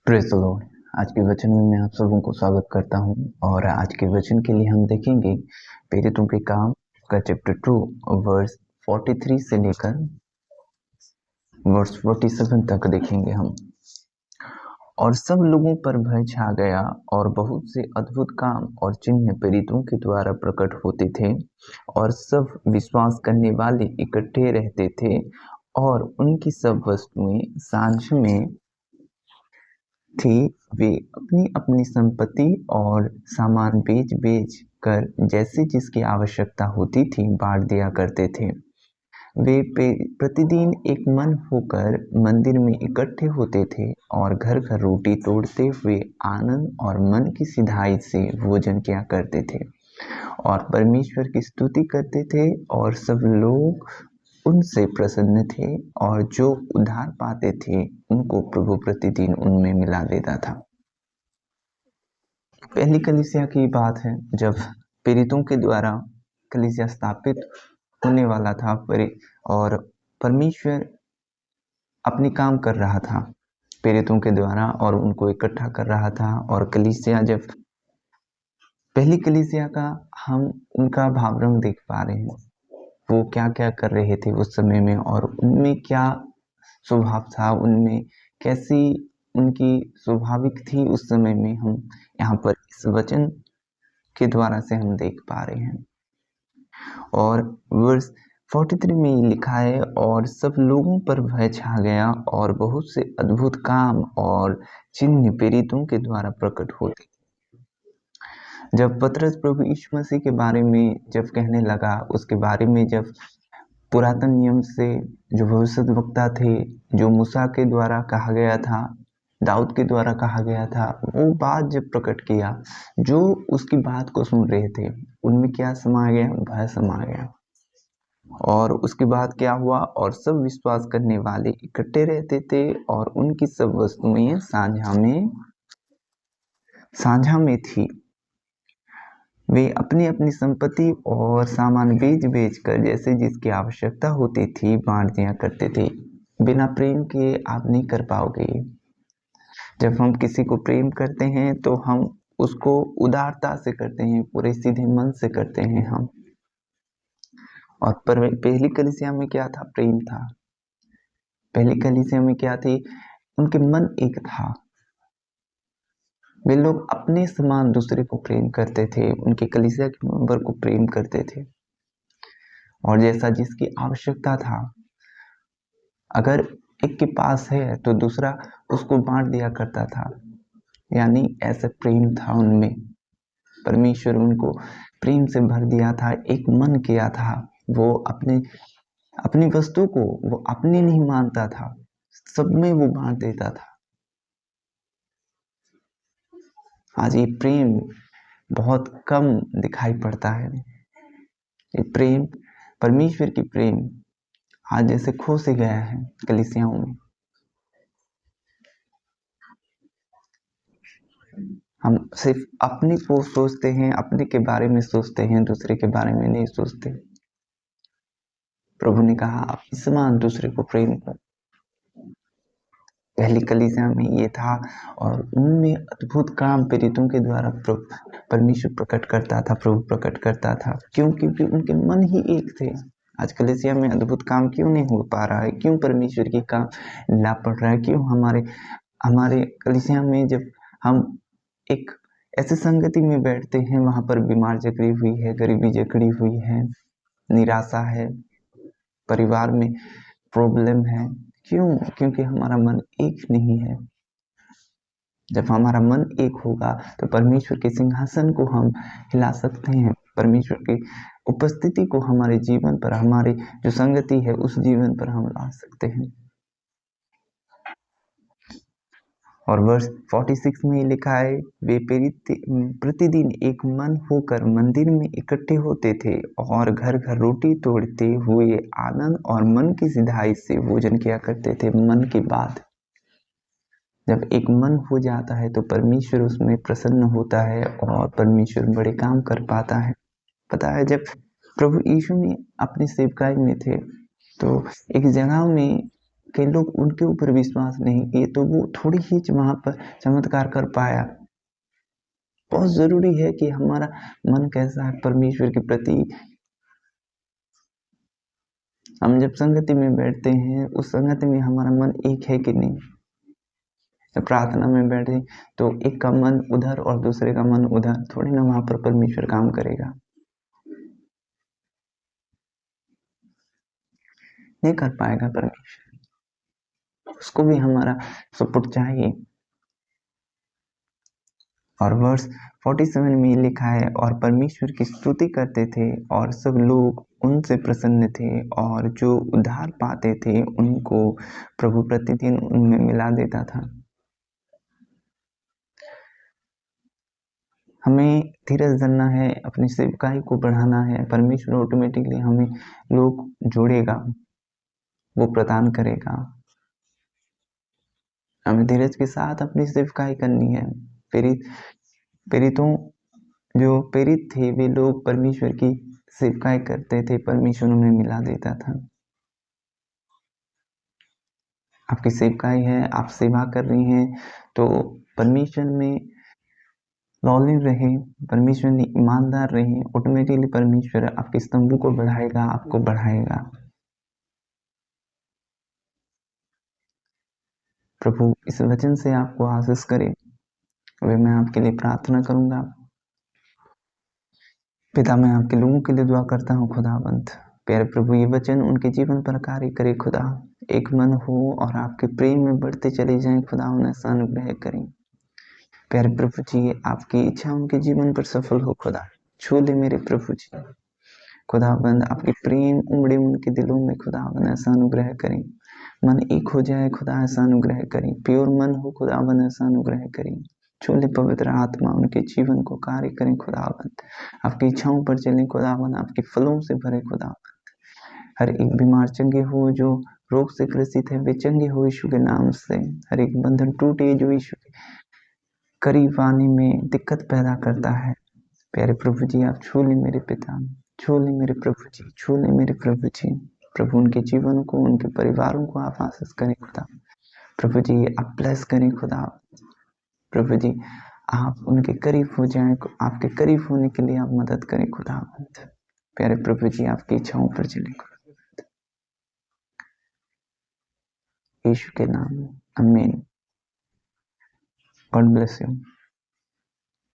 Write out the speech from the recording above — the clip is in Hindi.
Praise the Lord. आज के वचन में मैं आप सबों को स्वागत करता हूं और आज के वचन के लिए हम देखेंगे प्रेरितों के काम का चैप्टर 2 वर्स 43 से लेकर वर्स 47 तक देखेंगे हम। और सब लोगों पर भय छा गया और बहुत से अद्भुत काम और चिन्ह प्रेरितों के द्वारा प्रकट होते थे और सब विश्वास करने वाले इकट्ठे रहते थे और उनकी सब वस्तुएं सांझ में थी। वे अपनी अपनी संपत्ति और सामान बेच बेच कर जैसे जिसकी आवश्यकता होती थी बांट दिया करते थे। वे प्रतिदिन एक मन होकर मंदिर में इकट्ठे होते थे और घर घर रोटी तोड़ते हुए आनंद और मन की सिधाई से भोजन किया करते थे और परमेश्वर की स्तुति करते थे और सब लोग उनसे प्रसन्न थे और जो उद्धार पाते थे उनको प्रभु प्रतिदिन उनमें मिला देता था। पहली कलीसिया की बात है जब प्रेरितों के द्वारा कलीसिया स्थापित होने वाला था और परमेश्वर अपनी काम कर रहा था प्रेरितों के द्वारा और उनको इकट्ठा कर रहा था। और कलीसिया जब पहली कलीसिया का हम उनका भावरंग देख पा रहे हैं, वो क्या क्या कर रहे थे उस समय में और उनमें क्या स्वभाव था, उनमें कैसी उनकी स्वाभाविक थी उस समय में, हम यहाँ पर इस वचन के द्वारा से हम देख पा रहे हैं। और वर्स 43 में लिखा है, और सब लोगों पर भय छा गया और बहुत से अद्भुत काम और चिन्ह प्रेरितों के द्वारा प्रकट होते। जब पतरस प्रभु यीशु मसीह के बारे में जब कहने लगा, उसके बारे में जब पुरातन नियम से जो भविष्यद्वक्ता थे, जो मूसा के द्वारा कहा गया था, दाऊद के द्वारा कहा गया था, वो बात जब प्रकट किया, जो उसकी बात को सुन रहे थे उनमें क्या समा गया? भय समा गया। और उसके बाद क्या हुआ? और सब विश्वास करने वाले इकट्ठे रहते थे और उनकी सब वस्तुएं साझा में थी। वे अपनी अपनी संपत्ति और सामान बेच बेच कर जैसे जिसकी आवश्यकता होती थी बांट दिया करते थे। बिना प्रेम के आप नहीं कर पाओगे। जब हम किसी को प्रेम करते हैं तो हम उसको उदारता से करते हैं, पूरे सीधे मन से करते हैं हम। और पहली कलीसिया में क्या था? प्रेम था। पहली कलीसिया में क्या थी? उनके मन एक था। वे लोग अपने समान दूसरे को प्रेम करते थे, उनके कलीसिया के मेंबर को प्रेम करते थे और जैसा जिसकी आवश्यकता था, अगर एक के पास है तो दूसरा उसको बांट दिया करता था। यानी ऐसा प्रेम था उनमें। परमेश्वर उनको प्रेम से भर दिया था, एक मन किया था। वो अपनी वस्तु को वो अपनी नहीं मानता था, सब में वो बांट देता था। आज ये प्रेम बहुत कम दिखाई पड़ता है। ये प्रेम, परमेश्वर की प्रेम आज जैसे खो से गया है कलीसियाओं में। हम सिर्फ अपने को सोचते हैं, अपने के बारे में सोचते हैं, दूसरे के बारे में नहीं सोचते। प्रभु ने कहा आप समान दूसरे को प्रेम करो। पहली कलीसिया में ये था और उनमें अद्भुत काम प्रेरितों के द्वारा परमेश्वर प्रकट करता था, प्रभु प्रकट करता था। क्योंकि उनके मन ही एक थे। आज कलीसिया में अद्भुत काम क्यों नहीं हो पा रहा है? क्यों परमेश्वर की काम ला पड़ रहा है? क्यों हमारे कलीसिया में जब हम एक ऐसी संगति में बैठते हैं, वहां पर बीमार जकड़ी हुई है, गरीबी जकड़ी हुई है, निराशा है, परिवार में प्रॉब्लम है। क्यों? क्योंकि हमारा मन एक नहीं है। जब हमारा मन एक होगा तो परमेश्वर के सिंहासन को हम हिला सकते हैं, परमेश्वर की उपस्थिति को हमारे जीवन पर, हमारी जो संगति है उस जीवन पर हम ला सकते हैं। और वर्ष 46 में लिखा है, वे प्रतिदिन एक मन होकर मंदिर में इकट्ठे होते थे और घर घर रोटी तोड़ते हुए आनंद और मन की सिधाई से भोजन किया करते थे। मन की बात, जब एक मन हो जाता है तो परमेश्वर उसमें प्रसन्न होता है और परमेश्वर बड़े काम कर पाता है। पता है, जब प्रभु यीशु ने अपनी सेवकाई में थे तो एक जगह में कई लोग उनके ऊपर विश्वास नहीं किए तो वो थोड़ी ही वहां पर चमत्कार कर पाया। बहुत जरूरी है कि हमारा मन कैसा है परमेश्वर के प्रति। हम जब संगति में बैठते हैं उस संगति में हमारा मन एक है कि नहीं। जब प्रार्थना में बैठे तो एक का मन उधर और दूसरे का मन उधर, थोड़ी ना वहां पर परमेश्वर काम करेगा। नहीं कर पाएगा परमेश्वर, उसको भी हमारा सपोर्ट चाहिए। और वर्ष 47 में लिखा है, और परमेश्वर की स्तुति करते थे और सब लोग उनसे प्रसन्न थे, और जो उद्धार पाते थे उनको प्रभु प्रतिदिन उनमें मिला देता था। हमें धीरज धरना है, अपनी सेवकाई को बढ़ाना है। परमेश्वर ऑटोमेटिकली हमें लोग जोड़ेगा, वो प्रदान करेगा। हमें धीरज के साथ अपनी सेवकाई करनी है। प्रेरितों जो प्रेरित थे वे लोग परमेश्वर की सेवकाई करते थे, परमेश्वर उन्हें मिला देता था। आपकी सेवकाई है, आप सेवा कर रही हैं तो परमेश्वर में लॉयल रहे, परमेश्वर में ईमानदार रहे, ऑटोमेटिकली परमेश्वर आपके स्तंभों को बढ़ाएगा, आपको बढ़ाएगा। प्रभु इस वचन से आपको आशीष करे। वे मैं आपके लिए प्रार्थना करूंगा। पिता, मैं आपके लोगों के लिए दुआ करता हूँ खुदावंत। प्यारे प्रभु, ये वचन उनके जीवन पर कार्य करे खुदा। एक मन हो और आपके प्रेम में बढ़ते चले जाएं खुदा, उन्हें अनुग्रह करें। प्यारे प्रभु जी, आपकी इच्छा उनके जीवन पर सफल हो खुदा। छू ले मेरे प्रभु जी। खुदाबंद आपके प्रेम उमड़े उनके दिलों में खुदाबंद, ऐसा अनुग्रह करें। मन एक हो जाए खुदा, ऐसा अनुग्रह करें। प्योर मन हो खुदाबंद, ऐसा अनुग्रह करें। छोले पवित्र आत्मा उनके जीवन को कार्य करें खुदाबंद। आपकी इच्छाओं पर चलें खुदाबंद, आपके फलों से भरे खुदाबंद। हर एक बीमार चंगे हो, जो रोग से ग्रसित है वे चंगे हो यीशु के नाम से। हर एक बंधन टूटे जो यीशु के करीब आने में दिक्कत पैदा करता है। प्यारे प्रभु जी, आप छू ले मेरे पिता, छू ले मेरे प्रभु जी, छू ले मेरे प्रभु जी। प्रभु उनके जीवन को, उनके परिवारों को आप आशीष करें खुदा। प्रभु जी आप ब्लेस करें खुदा। प्रभु जी आप उनके करीब हो जाएं, आपके करीब होने के लिए आप मदद करें खुदा। प्यारे प्रभु जी आपकी इच्छाओं पर चले खुदा, यीशु के नाम में, आमीन। God bless you.